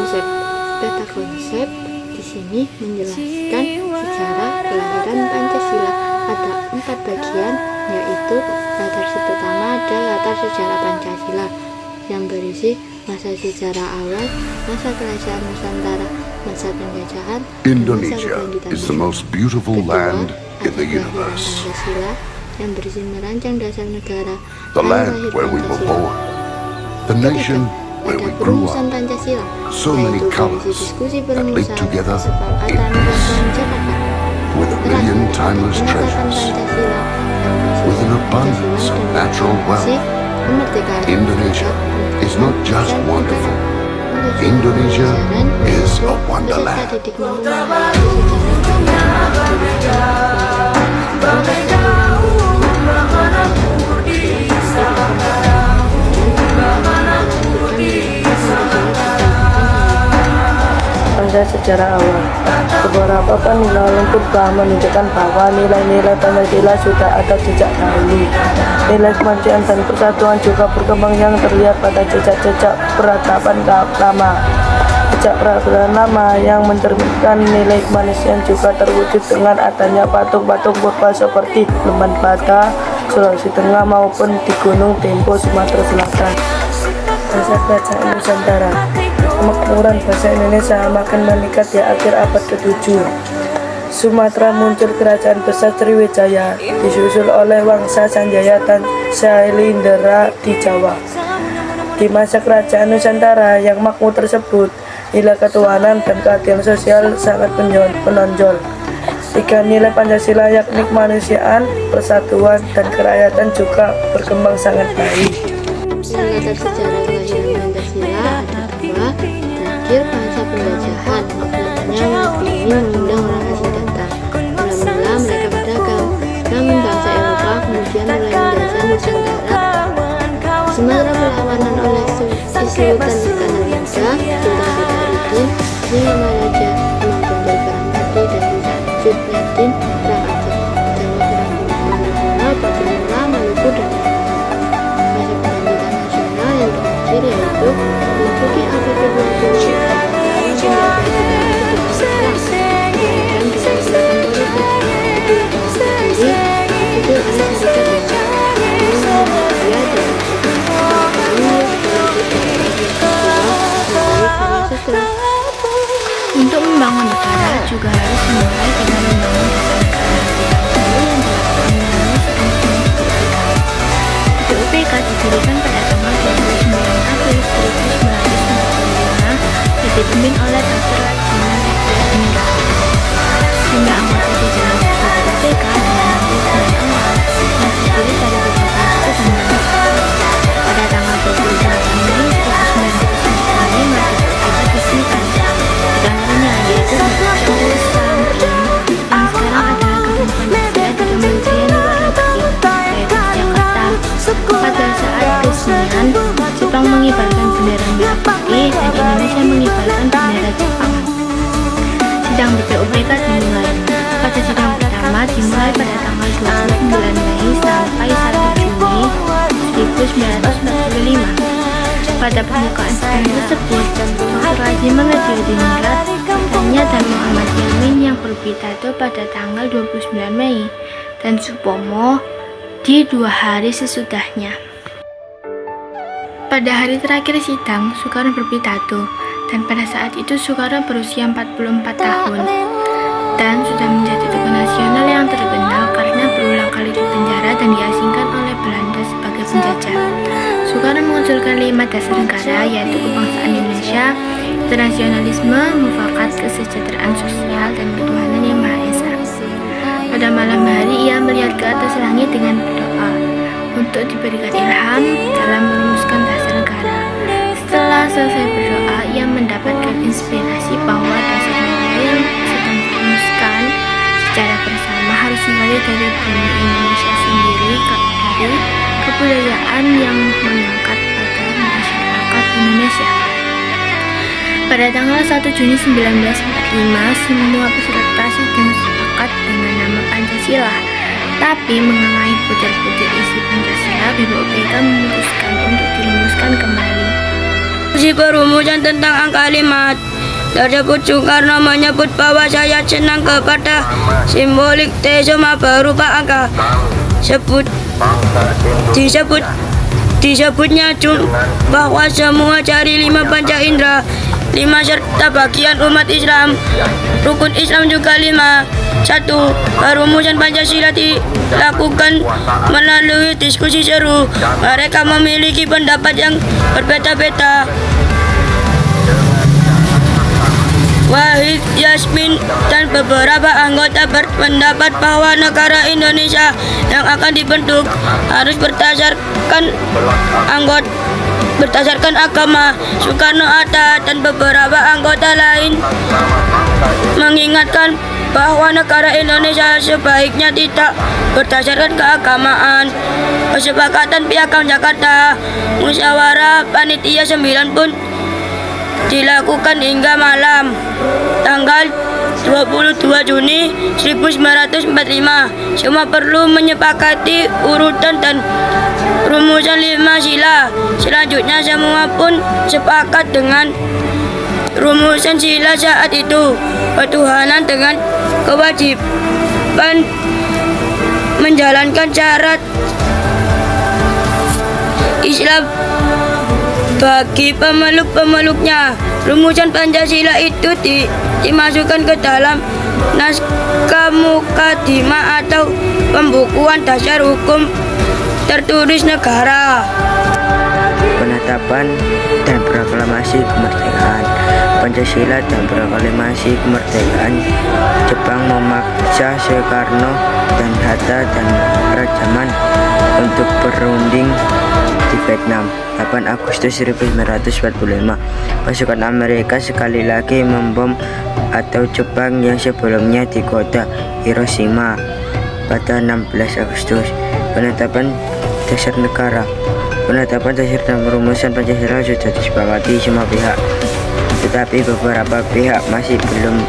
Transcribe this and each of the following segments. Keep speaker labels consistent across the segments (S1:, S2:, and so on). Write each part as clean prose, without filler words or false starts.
S1: konsep. Beta konsep di sini menjelaskan sejarah kelahiran Pancasila. Ada 4 bagian, yaitu latar pertama ada latar sejarah Pancasila yang berisi masa sejarah awal, masa kerajaan Nusantara, masa penjajahan,
S2: Indonesia is the most beautiful land in the
S1: ada
S2: universe.
S1: Pancasila yang berisi merancang dasar negara,
S2: The land where we were born, the nation where we grew up.
S1: Pancasila,
S2: So many
S1: yaitu
S2: colors
S1: diskusi
S2: that lead
S1: perumusan
S2: together
S1: kesepakatan
S2: in
S1: dan
S2: peace.
S1: Jakarta.
S2: With a million timeless treasures, with an abundance of natural wealth, Indonesia is not just wonderful. Indonesia is a wonderland.
S3: Pada sejarah awal, beberapa penilaian lengkap telah menunjukkan bahwa nilai-nilai Pancasila sudah ada sejak dahulu. Nilai kemanusiaan dan persatuan juga berkembang yang terlihat pada jejak-jejak peradaban lama. Jejak peradaban lama yang mencerminkan nilai kemanusiaan juga terwujud dengan adanya patung-patung purba seperti Lembah Bata, Sulawesi Tengah maupun di Gunung Tempo, Sumatera Selatan. Masa kerajaan Nusantara. Kemakmuran bahasa Indonesia makin meningkat di akhir abad ke-7. Sumatera muncul kerajaan besar Sriwijaya, disusul oleh Wangsa Sanjaya dan Sailendra di Jawa. Di masa kerajaan Nusantara yang makmur tersebut, nilai ketuhanan dan keadilan sosial sangat menonjol. 3 nilai Pancasila yakni kemanusiaan, persatuan, dan kerakyatan juga berkembang sangat baik.
S1: Latar sejarah kelahiran Pancasila ada 2. Terakhir masa penjajahan, maknanya negeri ini mengundang orang asing datang. Mula-mula mereka berdagang, namun bangsa Eropa kemudian mulai menjajah Nusantara. Sumatera perlawanan oleh Sultan Iskandar Muda, Sultan Badruddin, Maharaja Imam Bonjol Barangkali, dan Sudnadin Perang Aceh. Jawa Perang Manado, Papua, Maluku, dan masa kebangkitan nasional yang terakhir yaitu memasuki abad ke-20
S4: Untuk membangun negara juga harus dimulai dengan membangun dasar negara yang dilakukan melalui BPUPK didirikan pada tanggal 29 April 1945 dan dipimpin oleh Dr. Laksmana Hidayatmira. Jumlah anggota jajaran BPUPK adalah 69 orang yang terdiri dari beberapa suku dan bangsa. Pada tanggal 28 Mei 1945 BPUPK diresmikan. Diantaranya yaitu Jawa Sampai yang sekarang adalah Gedung Pancasila di Kementerian Luar Negeri, yaitu Jakarta. Pada saat peresmian, Jepang mengibarkan bendera merah putih dan Indonesia mengibarkan bendera Jepang. Sidang BPUPK dimulai. Pada sidang pertama dimulai pada tanggal 29 Mei sampai 1 Juni 1945. Pada pembukaan sidang tersebut, Dr. Haji Mangadiodiningrat, Tanya dan Muhammad Yamin yang berpidato pada tanggal 29 Mei dan Supomo di 2 hari sesudahnya. Pada hari terakhir sidang, Soekarno berpidato, dan pada saat itu Soekarno berusia 44 tahun dan sudah menjadi tokoh nasional yang terkenal karena berulang kali dipenjara dan diasingkan oleh Belanda sebagai penjajah. Soekarno mengusulkan 5 dasar negara, yaitu kebangsaan Indonesia, internasionalisme, mufakat, kesejahteraan sosial, dan ketuhanan yang Maha Esa. Pada malam hari ia melihat ke atas langit dengan berdoa untuk diberikan ilham dalam merumuskan dasar negara. Setelah selesai berdoa, ia mendapatkan inspirasi bahwa dasar negara yang sedang dirumuskan secara bersama harus dimulai dari bumi Indonesia sendiri, dari kebudayaan yang mengangkat pada masyarakat Indonesia. Pada tanggal 1 Juni 1945, semua peserta sidang sepakat dengan nama Pancasila. Tapi mengenai butir-butir isi Pancasila, BPUPK memutuskan untuk dirumuskan kembali.
S5: Si perumusan tentang kalimat tersebut, Soekarno menyebut bahwa saya senang kepada simbolik tesoma berupa angka. Disebutnya bahwa semua dari 5 panca indera, 5 serta bagian umat Islam, rukun Islam juga 5. 1. Perumusan Pancasila dilakukan melalui diskusi seru. Mereka memiliki pendapat yang berbeda-beda. Wahid, Yasmin, dan beberapa anggota berpendapat bahwa negara Indonesia yang akan dibentuk harus berdasarkan agama. Soekarno-Hatta dan beberapa anggota lain mengingatkan bahwa negara Indonesia sebaiknya tidak berdasarkan keagamaan. Kesepakatan Piagam Jakarta, musyawarah panitia 9 pun dilakukan hingga malam tanggal 22 Juni 1945. Semua perlu menyepakati urutan dan rumusan 5 sila. Selanjutnya semua pun sepakat dengan rumusan sila saat itu. Ketuhanan dengan kewajiban menjalankan syarat Islam bagi pemeluk-pemeluknya. Rumusan Pancasila itu dimasukkan ke dalam naskah mukadimah atau pembukuan dasar hukum tertulis negara.
S6: Penetapan dan proklamasi kemerdekaan. Pancasila dan proklamasi kemerdekaan Jepang memaksa Soekarno dan Hatta dan Rajaman untuk berunding di Vietnam. 8 Agustus 1945, pasukan Amerika sekali lagi membom atau Jepang yang sebelumnya di kota Hiroshima. Pada 16 Agustus, penetapan dasar negara. Penetapan dasar dan rumusan Pancasila sudah disepakati semua pihak, tetapi beberapa pihak masih belum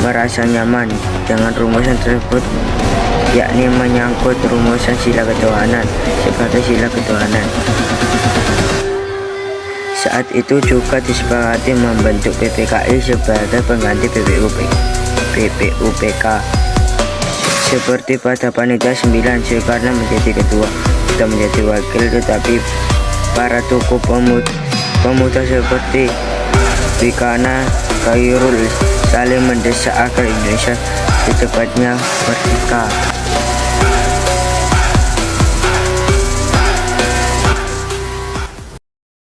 S6: merasa nyaman dengan rumusan tersebut, yakni menyangkut rumusan sila ketuhanan sebagai sila ketuhanan. Saat itu juga disepakati membentuk PPKI sebagai pengganti BPUPK. Seperti pada panitia 9, Soekarno menjadi ketua, Hatta menjadi wakil, tetapi para tokoh pemuda seperti Bikana Khairul saling mendesak agar Indonesia secepatnya merdeka.